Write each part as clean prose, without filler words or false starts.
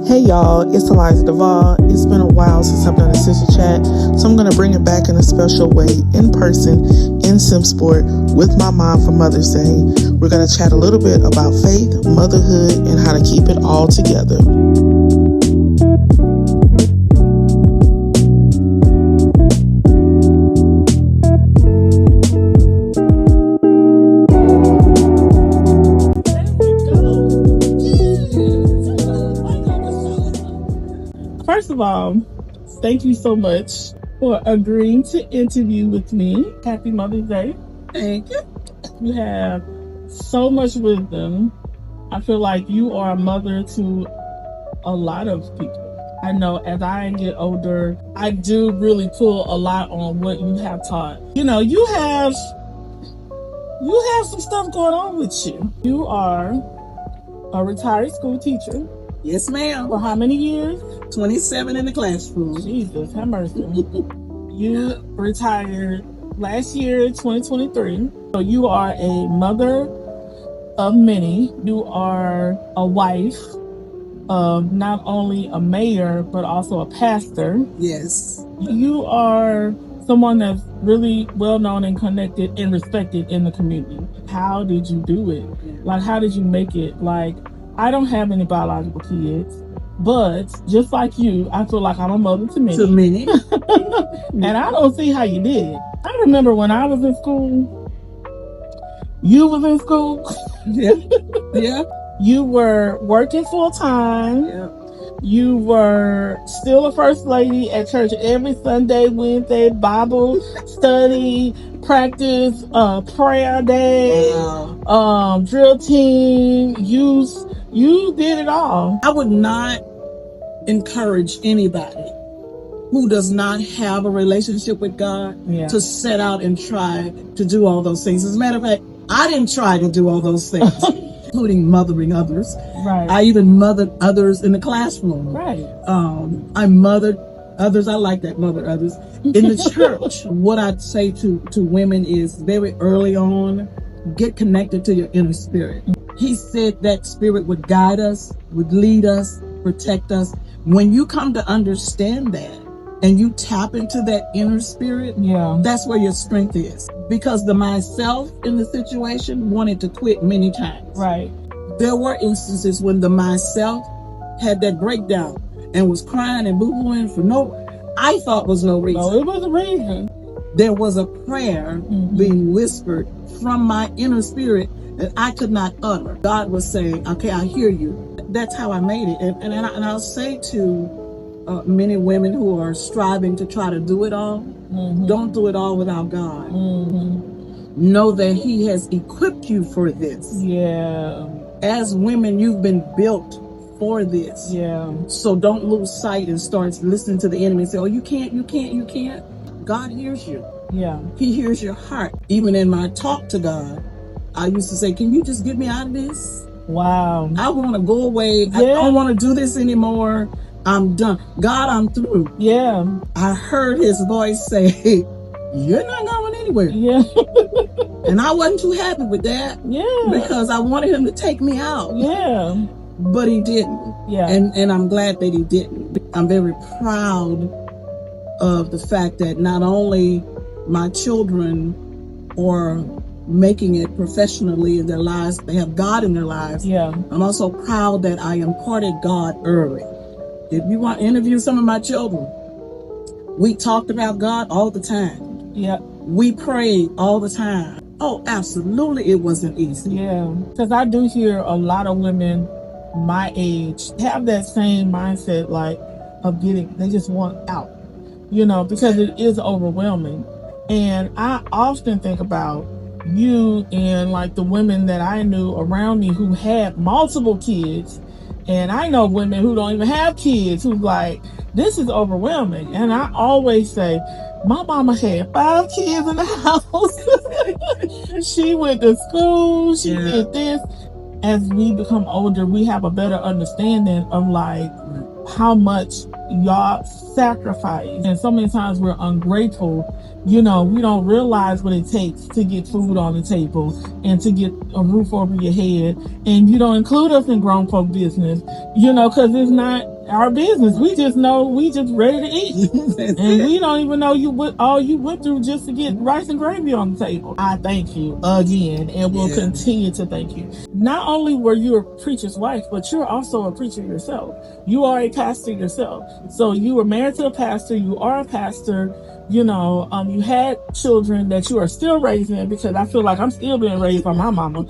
Hey y'all, it's Eliza Duvall. It's been a while since I've done a sister chat, so I'm going to bring it back in a special way, in person, in Simsport, with my mom for Mother's Day. We're going to chat a little bit about faith, motherhood, and how to keep it all together. First of all, thank you so much for agreeing to interview with me. Happy Mother's Day. Thank you. You have so much wisdom. I feel like you are a mother to a lot of people. I know as I get older, I do really pull a lot on what you have taught. You know, you have some stuff going on with you. You are a retired school teacher. Yes, ma'am. For how many years? 27 in the classroom. Jesus, have mercy. You retired last year, 2023. So you are a mother of many. You are a wife of not only a mayor, but also a pastor. Yes. You are someone that's really well known and connected and respected in the community. How did you do it? Like, how did you make it? Like, I don't have any biological kids, but just like you, I feel like I'm a mother to many. To many. And I don't see how you did it. I remember when I was in school, you was in school. Yeah. Yeah. You were working full time. Yeah. You were still a first lady at church every Sunday, Wednesday, Bible study, practice, prayer day, drill team, youth. You did it all. I would not encourage anybody who does not have a relationship with God to set out and try to do all those things. As a matter of fact, I didn't try to do all those things, including mothering others. Right. I even mothered others in the classroom. Right. I mothered others. I like that, mother others. In the church, what I'd say to women is very early on, get connected to your inner spirit. He said that spirit would guide us, would lead us, protect us. When you come to understand that and you tap into that inner spirit, that's where your strength is. Because the myself in the situation wanted to quit many times. Right. There were instances when the myself had that breakdown and was crying and boo-hooing for I thought was no reason. No, it was a reason. There was a prayer being whispered from my inner spirit that I could not utter. God was saying, okay, I hear you. That's how I made it. And I'll say to many women who are striving to try to do it all, don't do it all without God. Know that He has equipped you for this. Yeah. As women, you've been built for this. Yeah. So don't lose sight and start listening to the enemy and say, oh, you can't. God hears you. Yeah. He hears your heart. Even in my talk to God, I used to say, can you just get me out of this? Wow. I want to go away. I don't want to do this anymore. I'm done. God, I'm through. Yeah. I heard His voice say, you're not going anywhere. Yeah. And I wasn't too happy with that. Yeah. Because I wanted Him to take me out. Yeah. But He didn't. Yeah. And I'm glad that He didn't. I'm very proud of the fact that not only my children are making it professionally in their lives, they have God in their lives. Yeah. I'm also proud that I imparted God early. If you want to interview some of my children, we talked about God all the time. Yeah. We prayed all the time. Oh, absolutely, it wasn't easy. Yeah. Because I do hear a lot of women my age have that same mindset, like, of they just want out, because it is overwhelming. And I often think about you and like the women that I knew around me who had multiple kids. And I know women who don't even have kids who's like, this is overwhelming. And I always say, my mama had 5 kids in the house. She went to school. She did this. As we become older, we have a better understanding of like, how much y'all sacrifice. And so many times we're ungrateful. You know, we don't realize what it takes to get food on the table and to get a roof over your head. And you don't include us in grown folk business, you know, because it's not our business. We just know we just ready to eat. And we don't even know what all you went through just to get rice and gravy on the table. I thank you again and will continue to thank you. Not only were you a preacher's wife, but you're also a preacher yourself. You are a pastor yourself. So you were married to a pastor, you are a pastor, you know, you had children that you are still raising, because I feel like I'm still being raised by my mama.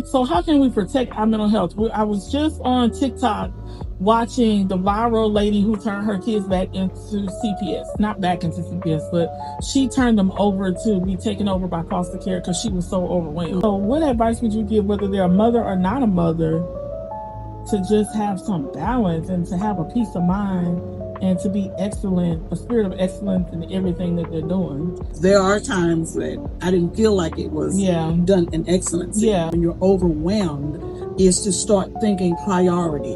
So how can we protect our mental health? I was just on TikTok watching the viral lady who turned her kids back into CPS. Not back into CPS, but she turned them over to be taken over by foster care because she was so overwhelmed. So what advice would you give, whether they're a mother or not a mother, to just have some balance and to have a peace of mind and to be excellent, a spirit of excellence in everything that they're doing? There are times that I didn't feel like it was done in excellence. When you're overwhelmed, is to start thinking priority.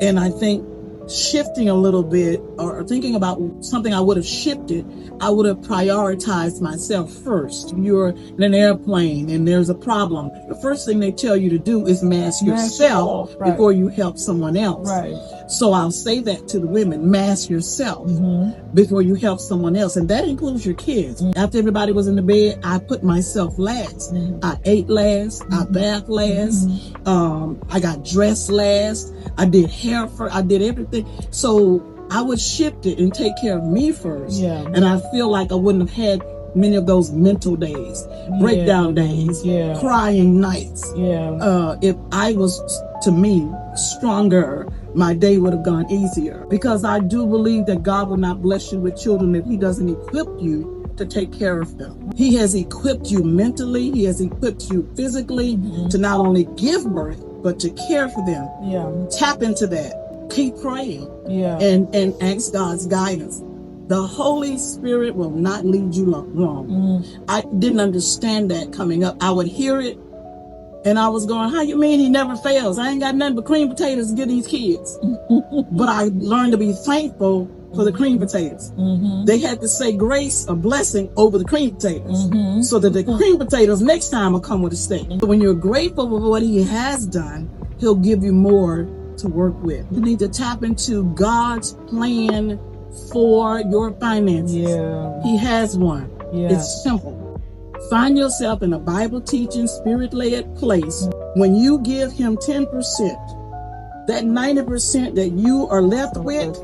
And I think shifting a little bit, or thinking about something I would have shifted, I would have prioritized myself first. You're in an airplane and there's a problem. The first thing they tell you to do is mask yourself before you help someone else. So I'll say that to the women: mask yourself before you help someone else. And that includes your kids. After everybody was in the bed, I put myself last. I ate last. I bathed last. I got dressed last. I did hair first. I did everything. So I would shift it and take care of me first. And I feel like I wouldn't have had many of those mental days, breakdown days, crying nights. If I was, to me, stronger, my day would have gone easier. Because I do believe that God will not bless you with children if He doesn't equip you to take care of them. He has equipped you mentally. He has equipped you physically to not only give birth, but to care for them. Tap into that. Keep praying. And ask God's guidance. The Holy Spirit will not lead you wrong. I didn't understand that coming up. I would hear it and I was going, how you mean He never fails? I ain't got nothing but cream potatoes to give these kids. But I learned to be thankful for the cream potatoes. They had to say grace, a blessing, over the cream potatoes, so that the cream potatoes next time will come with a steak. But when you're grateful for what He has done, He'll give you more to work with. You need to tap into God's plan for your finances. He has one. It's simple. Find yourself in a Bible teaching, spirit-led place. When you give Him 10%, that 90% that you are left with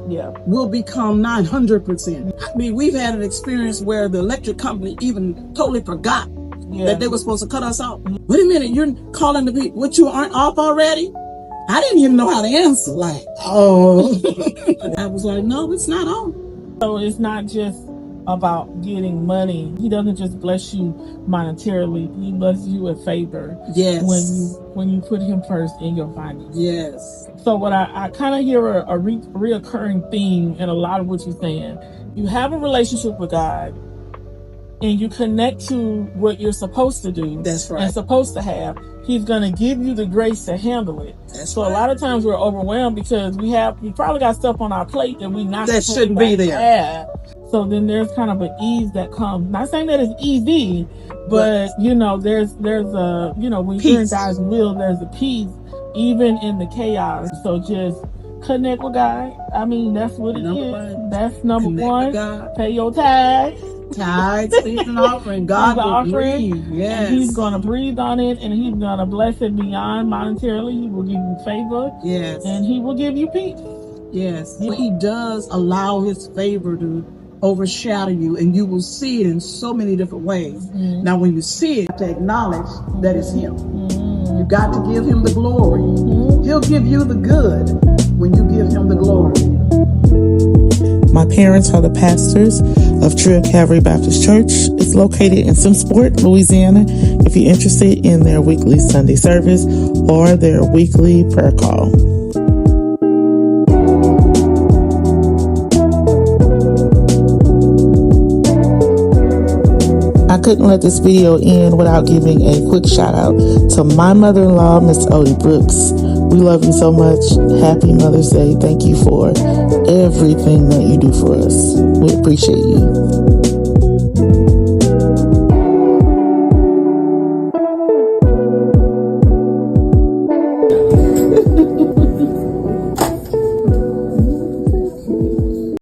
will become 900%. I mean, we've had an experience where the electric company even totally forgot that they were supposed to cut us off. Wait a minute, you're calling the people, what, you aren't off already? I didn't even know how to answer. Like, oh. I was like, no, it's not on. So it's not just about getting money. He doesn't just bless you monetarily. He blesses you with favor. When you put Him first in your finances. So what I kind of hear a reoccurring theme in a lot of what you're saying. You have a relationship with God, and you connect to what you're supposed to do. And supposed to have. He's going to give you the grace to handle it. So a lot of times we're overwhelmed because we probably got stuff on our plate that we not that shouldn't be there. So then there's kind of an ease that comes. Not saying that it's easy, but you know, there's a, you know, when you're in God's will, there's a peace even in the chaos. So just connect with God. I mean, that's what it is. That's number one. Pay your tithes. Tithes, and offering. God will breathe. And He's going to breathe on it, and He's going to bless it beyond monetarily. He will give you favor. And He will give you peace. He does allow His favor to overshadow you, and you will see it in so many different ways. Now, when you see it, you have to acknowledge that it's Him. You got to give Him the glory. He'll give you the good when you give Him the glory. My parents are the pastors of Trio Calvary Baptist Church. It's located in Simsport, Louisiana. If you're interested in their weekly Sunday service or their weekly prayer call. I couldn't let this video end without giving a quick shout out to my mother-in-law, Miss Odie Brooks, We love you so much. Happy Mother's Day. Thank you for everything that you do for us. We appreciate you.